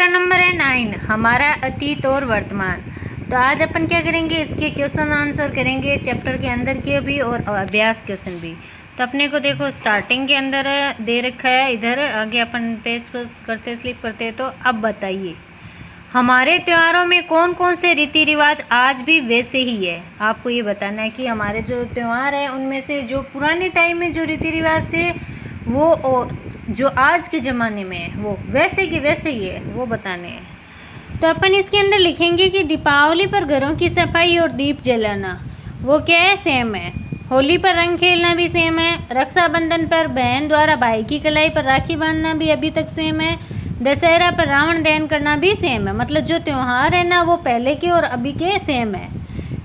Chapter number है 9, हमारा अतीत और वर्तमान। तो आज अपन क्या करेंगे, इसके क्वेश्चन आंसर करेंगे, चैप्टर के अंदर के भी और अभ्यास क्वेश्चन भी। तो अपने को देखो स्टार्टिंग के अंदर दे रखा है, इधर आगे अपन पेज को करते स्लिप करते। तो अब बताइए हमारे त्योहारों में कौन कौन से रीति रिवाज आज भी वैसे ही है। आपको ये बताना है कि हमारे जो त्यौहार है उनमें से जो पुराने टाइम में जो रीति रिवाज थे वो और जो आज के ज़माने में है वो वैसे की वैसे ही है, वो बताने हैं। तो अपन इसके अंदर लिखेंगे कि दीपावली पर घरों की सफाई और दीप जलाना वो क्या है, सेम है। होली पर रंग खेलना भी सेम है। रक्षाबंधन पर बहन द्वारा भाई की कलाई पर राखी बांधना भी अभी तक सेम है। दशहरा पर रावण दहन करना भी सेम है। मतलब जो त्यौहार है ना वो पहले के और अभी के सेम है।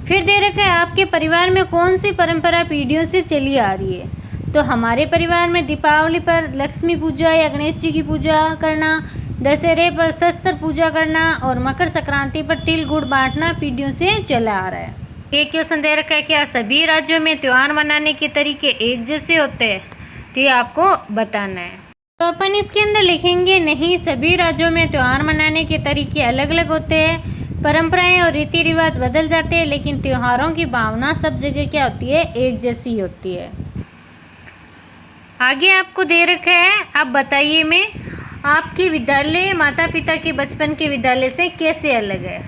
फिर दे रखा है आपके परिवार में कौन सी परंपरा पीढ़ियों से चली आ रही है। तो हमारे परिवार में दीपावली पर लक्ष्मी पूजा या गणेश जी की पूजा करना, दशहरे पर शस्त्र पूजा करना और मकर संक्रांति पर तिल गुड़ बांटना पीढ़ियों से चला आ रहा है। एक क्वेश्चन दे रखा है, क्या सभी राज्यों में त्यौहार मनाने के तरीके एक जैसे होते हैं। तो ये आपको बताना है। तो अपन इसके अंदर लिखेंगे नहीं, सभी राज्यों में त्यौहार मनाने के तरीके अलग अलग होते हैं। परंपराएं और रीति रिवाज बदल जाते हैं, लेकिन त्योहारों की भावना सब जगह क्या होती है, एक जैसी होती है। आगे आपको दे रखा है, आप बताइए में आपकी विद्यालय माता पिता के बचपन के विद्यालय से कैसे अलग है।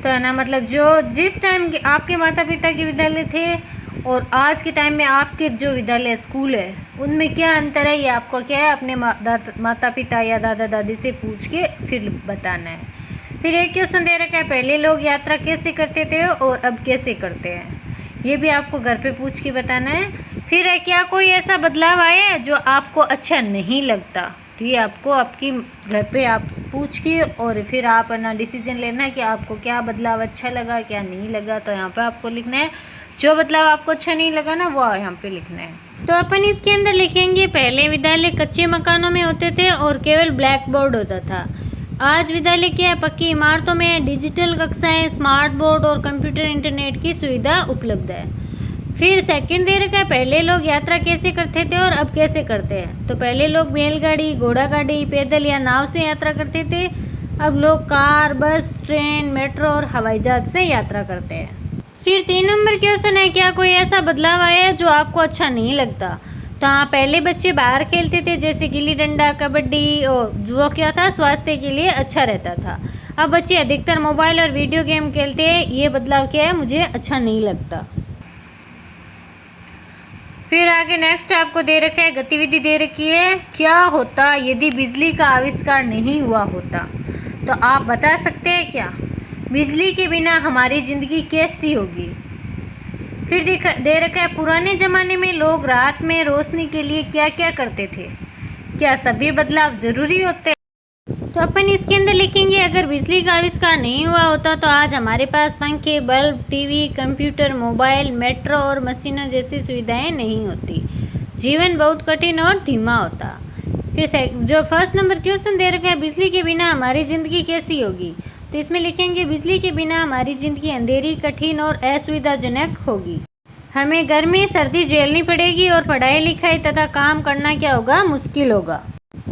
तो है ना, मतलब जो जिस टाइम आपके माता पिता के विद्यालय थे और आज के टाइम में आपके जो विद्यालय स्कूल है उनमें क्या अंतर है, ये आपको क्या है अपने माता पिता या दादा दादी से पूछ के फिर बताना है। फिर एक क्वेश्चन दे रखा है, पहले लोग यात्रा कैसे करते थे और अब कैसे करते हैं। ये भी आपको घर पे पूछ के बताना है। फिर है, क्या कोई ऐसा बदलाव आया है जो आपको अच्छा नहीं लगता। तो ये आपको आपकी घर पे आप पूछ के और फिर आप अपना डिसीजन लेना है कि आपको क्या बदलाव अच्छा लगा क्या नहीं लगा। तो यहाँ पे आपको लिखना है जो बदलाव आपको अच्छा नहीं लगा ना वो यहाँ पे लिखना है। तो अपन इसके अंदर लिखेंगे, पहले विद्यालय कच्चे मकानों में होते थे और केवल ब्लैक बोर्ड होता था। आज विद्यालय क्या है, पक्की इमारतों में डिजिटल कक्षाएं, स्मार्ट बोर्ड और कंप्यूटर इंटरनेट की सुविधा उपलब्ध है। फिर सेकंड दे रखा है, पहले लोग यात्रा कैसे करते थे और अब कैसे करते हैं। तो पहले लोग बैलगाड़ी, घोड़ा गाड़ी, पैदल या नाव से यात्रा करते थे। अब लोग कार, बस, ट्रेन, मेट्रो और हवाई जहाज से यात्रा करते हैं। फिर 3 नंबर क्वेश्चन है, क्या कोई ऐसा बदलाव आया है जो आपको अच्छा नहीं लगता। तो हाँ, पहले बच्चे बाहर खेलते थे जैसे गिल्ली डंडा, कबड्डी, और जो क्या था स्वास्थ्य के लिए अच्छा रहता था। अब बच्चे अधिकतर मोबाइल और वीडियो गेम खेलते हैं। ये बदलाव क्या है, मुझे अच्छा नहीं लगता। फिर आगे नेक्स्ट आपको दे रखा है, गतिविधि दे रखी है, क्या होता यदि बिजली का आविष्कार नहीं हुआ होता। तो आप बता सकते हैं क्या, बिजली के बिना हमारी ज़िंदगी कैसी होगी। फिर दे रखा है, पुराने ज़माने में लोग रात में रोशनी के लिए क्या क्या करते थे। क्या सभी बदलाव ज़रूरी होते हैं। तो अपन इसके अंदर लिखेंगे, अगर बिजली का आविष्कार नहीं हुआ होता तो आज हमारे पास पंखे, bulb, TV, computer, mobile, metro और मशीनों जैसी सुविधाएं नहीं होती। जीवन बहुत कठिन और धीमा होता। फिर जो फर्स्ट नंबर क्वेश्चन दे रखा है, बिजली के बिना हमारी ज़िंदगी कैसी होगी। तो इसमें लिखेंगे, बिजली के बिना हमारी ज़िंदगी अंधेरी, कठिन और असुविधाजनक होगी। हमें गर्मी सर्दी झेलनी पड़ेगी और पढ़ाई लिखाई तथा काम करना क्या होगा, मुश्किल होगा।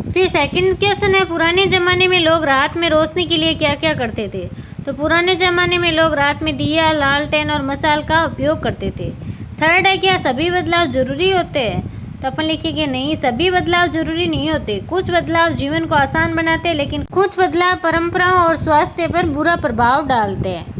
फिर सेकंड क्वेश्चन है, पुराने ज़माने में लोग रात में रोशनी के लिए क्या क्या करते थे। तो पुराने ज़माने में लोग रात में दिया, लालटेन और मशाल का उपयोग करते थे। थर्ड है, क्या सभी बदलाव ज़रूरी होते हैं। तो अपन लिखेंगे, नहीं, सभी बदलाव जरूरी नहीं होते। कुछ बदलाव जीवन को आसान बनाते हैं, लेकिन कुछ बदलाव परंपराओं और स्वास्थ्य पर बुरा प्रभाव डालते हैं।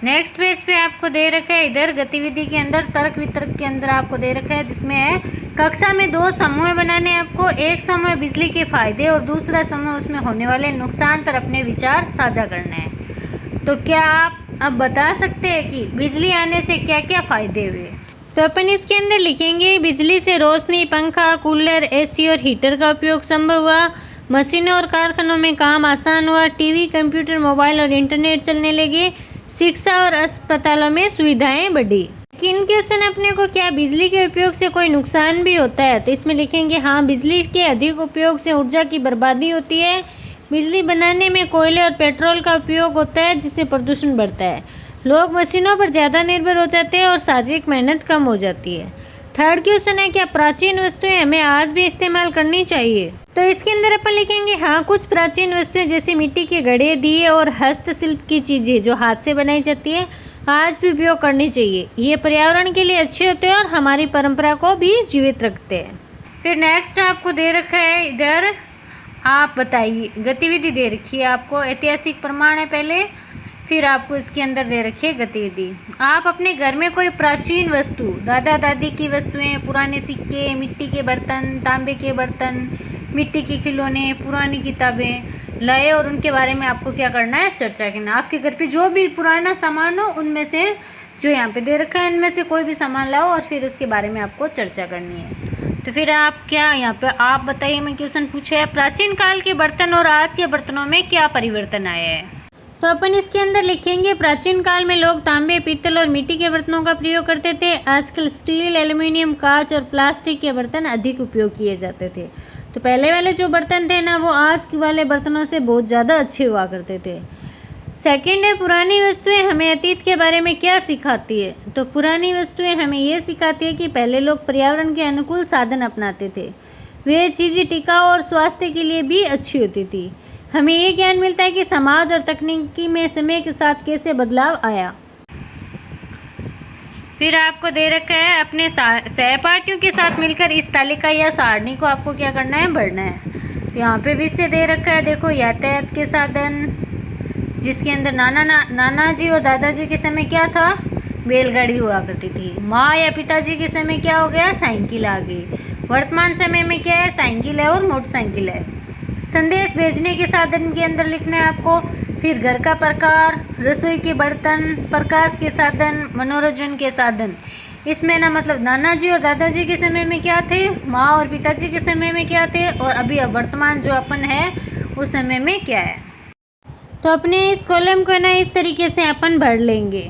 नेक्स्ट पेज पे आपको दे रखा है, इधर गतिविधि के अंदर तर्क वितर्क के अंदर आपको दे रखा है, जिसमें है कक्षा में 2 समूह बनाने। आपको एक समूह बिजली के फायदे और दूसरा समूह उसमें होने वाले नुकसान पर अपने विचार साझा करना है। तो क्या आप अब बता सकते हैं कि बिजली आने से क्या क्या फायदे हुए। तो अपन इसके अंदर लिखेंगे, बिजली से रोशनी, पंखा, कूलर, एसी और हीटर का उपयोग संभव हुआ। मशीनों और कारखानों में काम आसान हुआ। टीवी, कंप्यूटर, मोबाइल और इंटरनेट चलने लगे। शिक्षा और अस्पतालों में सुविधाएं बढ़ी। किन क्वेश्चन अपने को, क्या बिजली के उपयोग से कोई नुकसान भी होता है। तो इसमें लिखेंगे, हाँ, बिजली के अधिक उपयोग से ऊर्जा की बर्बादी होती है। बिजली बनाने में कोयले और पेट्रोल का उपयोग होता है, जिससे प्रदूषण बढ़ता है। लोग मशीनों पर ज़्यादा निर्भर हो जाते हैं और शारीरिक मेहनत कम हो जाती है। थर्ड क्वेश्चन है, क्या प्राचीन वस्तुएं हमें आज भी इस्तेमाल करनी चाहिए? तो इसके अंदर अपन लिखेंगे हाँ, कुछ प्राचीन वस्तुएं जैसे मिट्टी के घड़े, दिए और हस्तशिल्प की चीज़ें जो हाथ से बनाई जाती है आज भी उपयोग करनी चाहिए। ये पर्यावरण के लिए अच्छे होते हैं और हमारी परंपरा को भी जीवित रखते हैं। फिर नेक्स्ट आपको दे रखा है इधर, आप बताइए, गतिविधि दे रखी है आपको, ऐतिहासिक प्रमाण है पहले, फिर आपको इसके अंदर दे रखी है गतिविधि। आप अपने घर में कोई प्राचीन वस्तु, दादा दादी की वस्तुएं, पुराने सिक्के, मिट्टी के बर्तन, तांबे के बर्तन, मिट्टी के खिलौने, पुरानी किताबें लाए और उनके बारे में आपको क्या करना है, चर्चा करना। आपके घर पे जो भी पुराना सामान हो उनमें से जो यहाँ पे दे रखा है इनमें से कोई भी सामान लाओ और फिर उसके बारे में आपको चर्चा करनी है। तो फिर आप क्या यहाँ पे आप बताइए, मैं क्वेश्चन पूछा है प्राचीन काल के बर्तन और आज के बर्तनों में क्या परिवर्तन आया है? तो अपन इसके अंदर लिखेंगे प्राचीन काल में लोग तांबे, पीतल और मिट्टी के बर्तनों का प्रयोग करते थे। आजकल स्टील, एल्युमिनियम, कांच और प्लास्टिक के बर्तन अधिक उपयोग किए जाते थे। तो पहले वाले जो बर्तन थे ना वो आज के वाले बर्तनों से बहुत ज़्यादा अच्छे हुआ करते थे। सेकंड है, पुरानी वस्तुएं हमें अतीत के बारे में क्या सिखाती है? तो पुरानी वस्तुएं हमें ये सिखाती है कि पहले लोग पर्यावरण के अनुकूल साधन अपनाते थे। वे चीज़ें टिकाऊ और स्वास्थ्य के लिए भी अच्छी होती थी। हमें ये ज्ञान मिलता है कि समाज और तकनीकी में समय के साथ कैसे बदलाव आया। फिर आपको दे रखा है अपने सहपाठियों के साथ मिलकर इस तालिका या सारणी को आपको क्या करना है, बढ़ना है। तो यहाँ पे विषय दे रखा है, देखो, यातायात के साधन, जिसके अंदर नाना जी और दादाजी के समय क्या था, बैलगाड़ी हुआ करती थी। माँ या पिताजी के समय क्या हो गया, साइकिल आ गई। वर्तमान समय में क्या है, साइकिल है और मोटरसाइकिल है। संदेश भेजने के साधन के अंदर लिखना है आपको। फिर घर का प्रकार, रसोई के बर्तन, प्रकाश के साधन, मनोरंजन के साधन। इसमें ना मतलब नाना जी और दादाजी के समय में क्या थे, माँ और पिताजी के समय में क्या थे, और अभी वर्तमान जो अपन है उस समय में क्या है। तो अपने इस कॉलम को ना इस तरीके से अपन भर लेंगे।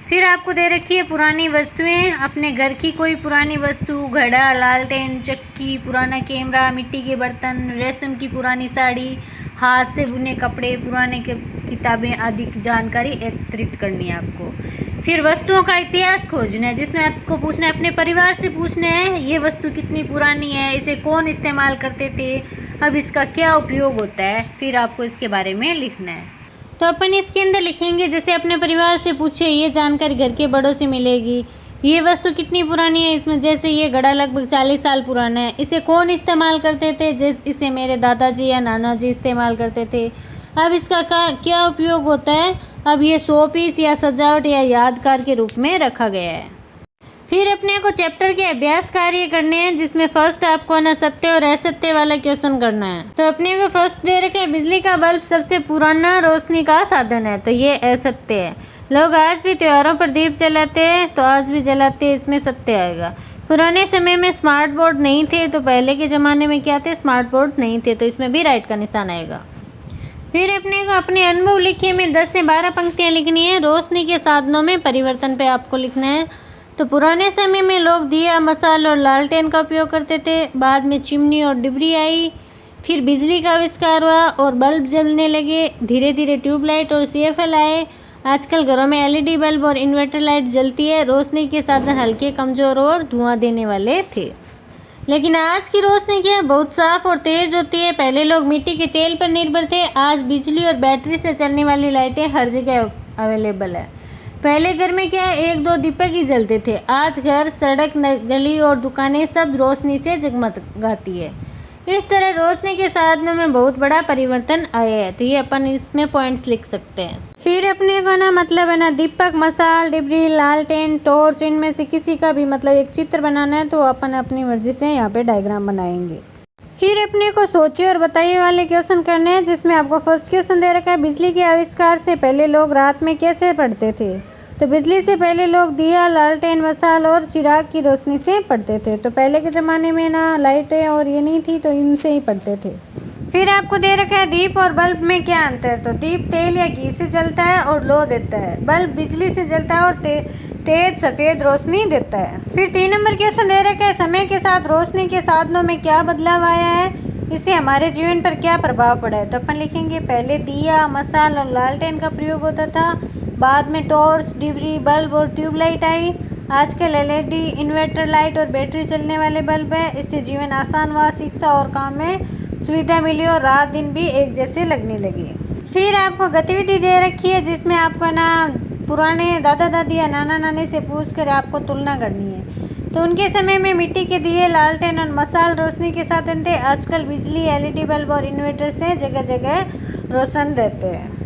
फिर आपको दे रखी है पुरानी वस्तुएं, अपने घर की कोई पुरानी वस्तु, घड़ा, लालटेन, चक्की, पुराना कैमरा, मिट्टी के बर्तन, रेशम की पुरानी साड़ी, हाथ से बुने कपड़े, पुराने किताबें आदि की जानकारी एकत्रित करनी है आपको। फिर वस्तुओं का इतिहास खोजना है, जिसमें आपको पूछना है, अपने परिवार से पूछना है ये वस्तु कितनी पुरानी है, इसे कौन इस्तेमाल करते थे, अब इसका क्या उपयोग होता है। फिर आपको इसके बारे में लिखना है। तो अपन इसके अंदर लिखेंगे, जैसे अपने परिवार से पूछे, ये जानकारी घर के बड़ों से मिलेगी। ये वस्तु कितनी पुरानी है, इसमें जैसे ये घड़ा लगभग 40 साल पुराना है, इसे कौन इस्तेमाल करते थे, जैसे इसे मेरे दादाजी या नाना जी इस्तेमाल करते थे। अब इसका क्या उपयोग होता है, अब ये 100 पीस या सजावट या यादगार के रूप में रखा गया है। फिर अपने को चैप्टर के अभ्यास कार्य करने हैं, जिसमें फर्स्ट आपको ना सत्य और असत्य वाला क्वेश्चन करना है। तो अपने को फर्स्ट दे रखे, बिजली का बल्ब सबसे पुराना रोशनी का साधन है, तो ये असत्य है। लोग आज भी त्योहारों पर दीप जलाते हैं, तो आज भी जलाते हैं, इसमें सत्य आएगा। पुराने समय में स्मार्ट बोर्ड नहीं थे, तो पहले के ज़माने में क्या थे, स्मार्ट बोर्ड नहीं थे, तो इसमें भी राइट का निशान आएगा। फिर अपने को अपने अनुभव लिखिए में 10 से 12 पंक्तियाँ लिखनी है। रोशनी के साधनों में परिवर्तन पे आपको लिखना है। तो पुराने समय में लोग दिया, मसाल और लालटेन का उपयोग करते थे, बाद में चिमनी और डिबरी आई, फिर बिजली का आविष्कार हुआ और बल्ब जलने लगे, धीरे धीरे ट्यूबलाइट और CFL आए। आजकल घरों में LED बल्ब और इन्वर्टर लाइट जलती है। रोशनी के साधन हल्के, कमज़ोर और धुआं देने वाले थे, लेकिन आज की रोशनी क्या है, बहुत साफ और तेज़ होती है। पहले लोग मिट्टी के तेल पर निर्भर थे, आज बिजली और बैटरी से चलने वाली लाइटें हर जगह अवेलेबल है। पहले घर में क्या 1-2 दीपक ही जलते थे, आज घर, सड़क, गली और दुकानें सब रोशनी से जगमगाती है। इस तरह रोशनी के साधनों में बहुत बड़ा परिवर्तन आया है। तो ये अपन इसमें पॉइंट्स लिख सकते हैं। फिर अपने को ना मतलब है ना दीपक, मसाल, डिबरी, लालटेन, टॉर्च, इनमें से किसी का भी मतलब एक चित्र बनाना है, तो अपन अपनी मर्जी से यहाँ पे डायग्राम बनाएंगे। फिर अपने को सोचिए और बताइए वाले क्वेश्चन करने हैं, जिसमें आपको फर्स्ट क्वेश्चन दे रखा है, बिजली के आविष्कार से पहले लोग रात में कैसे पढ़ते थे। तो बिजली से पहले लोग दिया, लालटेन, मसाल और चिराग की रोशनी से पढ़ते थे। तो पहले के ज़माने में ना लाइटें और ये नहीं थी, तो इनसे ही पढ़ते थे। फिर आपको दे रखा है दीप और बल्ब में क्या अंतर है। तो दीप तेल या घी से जलता है और लो देता है, बल्ब बिजली से जलता है और तेज सफ़ेद रोशनी देता है। फिर 3 नंबर क्वेश्चन दे रखा है, समय के साथ रोशनी के साधनों में क्या बदलाव आया है, इससे हमारे जीवन पर क्या प्रभाव पड़ा है। तो अपन लिखेंगे, पहले दिया, मसाल और लालटेन का प्रयोग होता था, बाद में टॉर्च, डिबरी, बल्ब और ट्यूबलाइट आई। आजकल एलईडी, इन्वर्टर लाइट और बैटरी चलने वाले बल्ब है। इससे जीवन आसान हुआ, शिक्षा और काम में सुविधा मिली और रात दिन भी एक जैसे लगने लगे। फिर आपको गतिविधि दे रखी है जिसमें आपको ना पुराने दादा दादी या नाना नानी से पूछ कर आपको तुलना करनी है। तो उनके समय में मिट्टी के दिए, लालटेन और मसाल रोशनी के साधन थे। आजकल बिजली, एलईडी बल्ब और इन्वर्टर से जगह जगह रोशन रहते हैं।